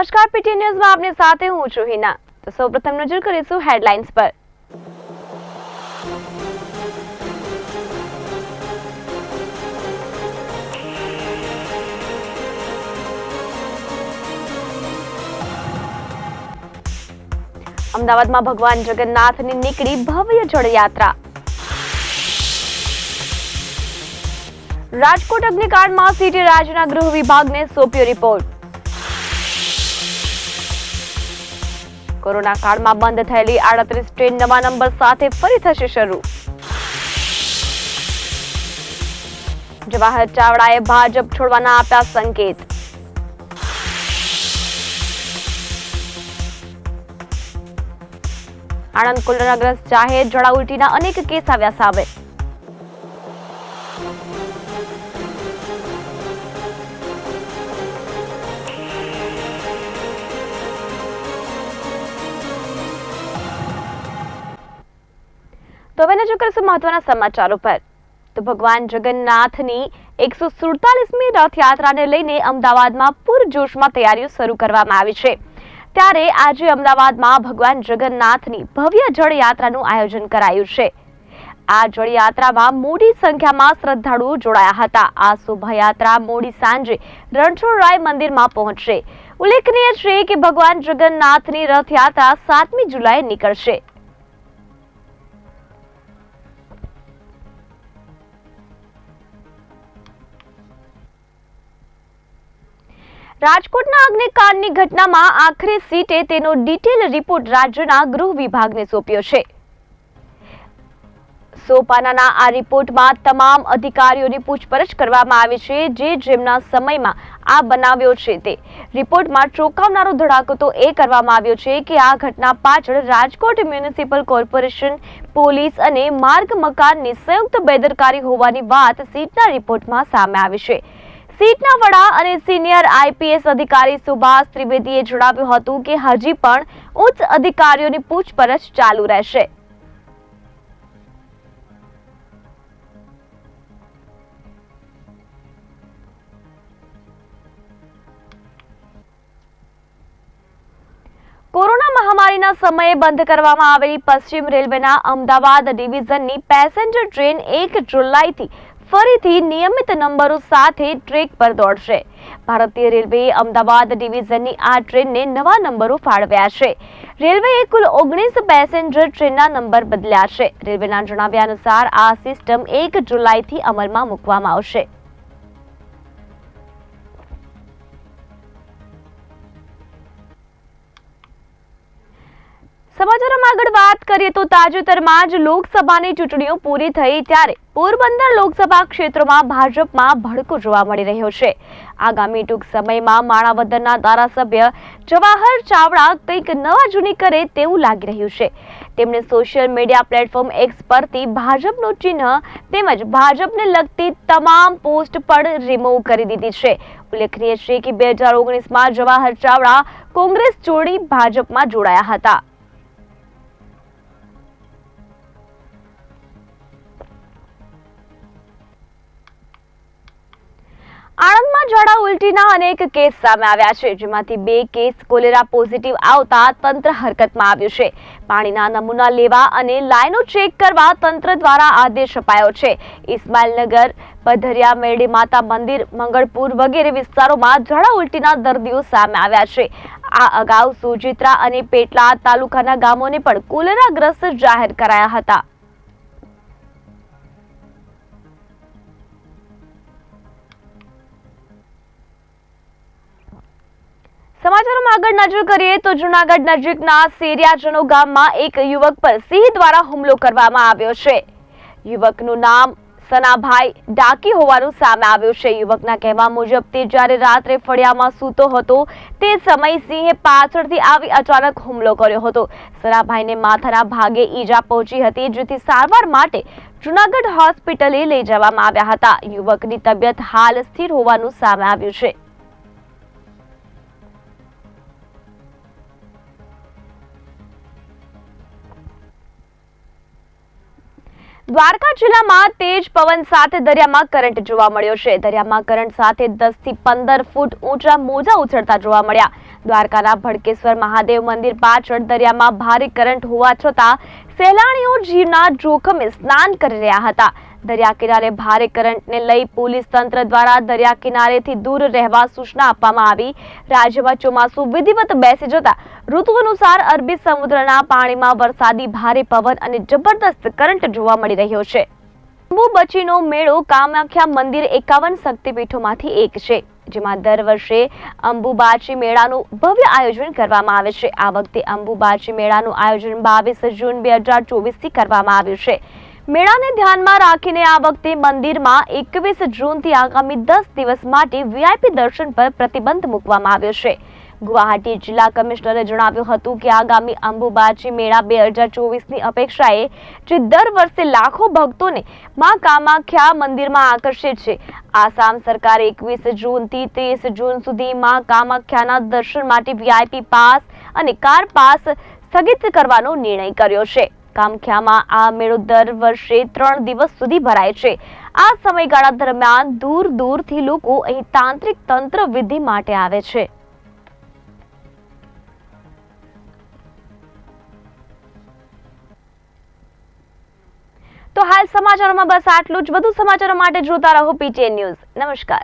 નમસ્કાર, પીટી ન્યૂઝમાં આપની સાથે હું છું હિના। તો સૌપ્રથમ નજર કરીશું હેડલાઇન્સ પર। અમદાવાદમાં ભગવાન જગન્નાથની નીકળી ભવ્ય જળયાત્રા। રાજકોટ અગ્નિકાંડમાં સિટી રાજ્યના ગૃહ વિભાગને સોંપ્યો રિપોર્ટ। કોરોના કાળમાં બંધ થયેલી 38 ટ્રેન નવા નંબર સાથે ફરી થશે શરૂ। જવાહર ચાવડાએ ભાજપ છોડવાના આપ્યા સંકેત। આણંદ કોરોનાગ્રસ્ત જાહેર, જડા ઉલટીના અનેક કેસ આવ્યા સામે। તો હવે નજર કરીશું મહત્વના સમાચારો પર। તો ભગવાન જગન્નાથની 147મી રથયાત્રાને લઈને અમદાવાદમાં પૂરજોશમાં તૈયારીઓ શરૂ કરવામાં આવી છે। ત્યારે આજે અમદાવાદમાં ભગવાન જગન્નાથની ભવ્ય જળયાત્રાનું આયોજન કરાયું છે। આ જળયાત્રામાં મોટી સંખ્યામાં શ્રદ્ધાળુઓ જોડાયા હતા। આ શોભાયાત્રા મોડી સાંજે રણછોડરાય મંદિરમાં પહોંચશે। ઉલ્લેખનીય છે કે ભગવાન જગન્નાથની રથયાત્રા 7મી જુલાઈએ નીકળશે। રાજકોટના અગ્નિકાંડની ઘટનામાં આખરે સીટે તેનો ડિટેલ રિપોર્ટ રાજ્યના ગૃહ વિભાગને સોંપ્યો છે। 100 પાનાના આ રિપોર્ટમાં તમામ અધિકારીઓની પૂછપરછ કરવામાં આવી છે, જેમના સમયમાં આ બનાવ્યો છે। તે રિપોર્ટમાં ચોંકાવનારો ધડાકો તો એ કરવામાં આવ્યો છે કે આ ઘટના પાછળ રાજકોટ મ્યુનિસિપલ કોર્પોરેશન, પોલીસ અને માર્ગ મકાનની સંયુક્ત બેદરકારી હોવાની વાત સીટના રિપોર્ટમાં સામે આવી છે। સીટના વડા અને સિનિયર આઈપીએસ અધિકારી સુભાષ ત્રિવેદીએ જણાવ્યું હતું કે હજી પણ ઉચ્ચ અધિકારીઓની પૂછપરછ ચાલુ રહેશે। કોરોના મહામારીના સમયે બંધ કરવામાં આવેલી પશ્ચિમ રેલવેના અમદાવાદ ડિવિઝનની પેસેન્જર ટ્રેન 1 જુલાઈથી ફરીથી નિયમિત નંબરો સાથે ટ્રેક પર દોડશે। ભારતીય રેલવેએ અમદાવાદ ડિવિઝનની આ ટ્રેનને નવા નંબરો ફાળવ્યા છે। રેલવેએ કુલ 19 પેસેન્જર ટ્રેનના નંબર બદલ્યા છે। રેલવેના જણાવ્યા અનુસાર આ સિસ્ટમ 1 જુલાઈથી અમલમાં મૂકવામાં આવશે। સમાચારોમાં આગળ વાત કરીએ તો તાજેતરમાં જ લોકસભાની ચૂંટણીઓ પૂરી થઈ ત્યારે પોરબંદર લોકસભા ક્ષેત્રમાં ભાજપમાં ભડકો જોવા મળી રહ્યો છે। આગામી ટૂંક સમયમાં માણાવદરના ધારાસભ્ય જવાહર ચાવડા કંઈક નવા જૂની કરે તેવું લાગી રહ્યું છે। તેમણે સોશિયલ મીડિયા પ્લેટફોર્મ એક્સ પરથી ભાજપનું ચિહ્ન તેમજ ભાજપને લગતી તમામ પોસ્ટ પણ રિમૂવ કરી દીધી છે। ઉલ્લેખનીય છે કે 2019માં જવાહર ચાવડા કોંગ્રેસ છોડી ભાજપમાં જોડાયા હતા। આણંદમાં ઝાડા ઉલટીના અનેક કેસ સામે આવ્યા છે, જેમાંથી 2 કેસ કોલેરા પોઝિટિવ આવતા તંત્ર હરકતમાં આવ્યું છે। પાણીના નમૂના લેવા અને લાઈનો ચેક કરવા તંત્ર દ્વારા આદેશ અપાયો છે। ઇસ્માઇલનગર, પધરિયા, મેરડી માતા મંદિર, મંગળપુર વગેરે વિસ્તારોમાં ઝાડા ઉલટીના દર્દીઓ સામે આવ્યા છે। આ અગાઉ સોજિત્રા અને પેટલાદ તાલુકાના ગામોને પણ કોલેરાગ્રસ્ત જાહેર કરાયા હતા। સમાચારોમાં આગળ નજર કરીએ તો જૂનાગઢ નજીકના સેરિયાજનો ગામમાં એક યુવક પર સિંહ દ્વારા હુમલો કરવામાં આવ્યો છે। યુવકનું નામ સનાભાઈ ડાકી હોવાનું સામે આવ્યું છે। યુવકના કહેવા મુજબ તે જ્યારે રાત્રે ફળિયામાં સૂતો હતો તે સમયે સિંહે પાછળથી આવી અચાનક હુમલો કર્યો હતો। સનાભાઈને માથાના ભાગે ઈજા પહોંચી હતી, જેથી સારવાર માટે જૂનાગઢ હોસ્પિટલે લઈ જવામાં આવ્યા હતા। યુવકની તબિયત હાલ સ્થિર હોવાનું સામે આવ્યું છે। દ્વારકા જિલ્લામાં તેજ પવન સાથે દરિયામાં કરંટ જોવા મળ્યો છે। દરિયામાં કરંટ સાથે 10 થી 15 ફૂટ ઊંચા મોજા ઉછળતા જોવા મળ્યા। દ્વારકાના ભડકેશ્વર મહાદેવ મંદિર પાછળ દરિયામાં ભારે કરંટ હોવા છતાં સહેલાણીઓ જીવના જોખમે સ્નાન કરી રહ્યા હતા. દરિયા કિનારે ભારે કરંટને લઈ પોલીસ તંત્ર દ્વારા દરિયા કિનારેથી દૂર રહેવા સૂચના આપવામાં આવી. રાજ્યમાં ચોમાસું વિધિવત બેસી જતા ઋતુ અનુસાર અરબી સમુદ્રના પાણીમાં વરસાદી ભારે પવન અને જબરદસ્ત કરંટ જોવા મળી રહ્યો છે. અંબુબચીનો મેળો કામાખ્યા મંદિર 51 શક્તિપીઠોમાંથી એક છે, જેમાં દર વર્ષે અંબુબાચી મેળાનું ભવ્ય આયોજન કરવામાં આવે છે. આ વખતે અંબુબાચી મેળાનું આયોજન 22 જૂન 2024 થી કરવામાં આવ્યું છે. મેળાને ધ્યાનમાં રાખીને આ વખતે મંદિરમાં 21 જૂનથી આગામી 10 દિવસ માટે વીઆઈપી દર્શન પર પ્રતિબંધ મૂકવામાં આવ્યો છે. ગુવાહાટી જિલ્લા કમિશનરે જણાવ્યું હતું કે આગામી અંબુબાચી મેળા 2024ની અપેક્ષાએ જે દર વર્ષે લાખો ભક્તોને માં કામાખ્યા મંદિરમાં આકર્ષે છે. આસામ સરકારે 21 જૂનથી 30 જૂન સુધી માં કામાખ્યાના દર્શન માટે વીઆઈપી પાસ અને કાર પાસ સ્થગિત કરવાનો નિર્ણય કર્યો છે. કામાખ્યામાં આ મેળો દર વર્ષે 3 દિવસ સુધી ભરાય છે. આ સમયગાળા દરમિયાન દૂર દૂરથી લોકો અહીં તાંત્રિક તંત્ર વિધિ માટે આવે છે. તો હાલ સમાચારોમાં બસ આટલું જ. વધુ સમાચારો માટે જોતા રહો PTN ન્યૂઝ. નમસ્કાર.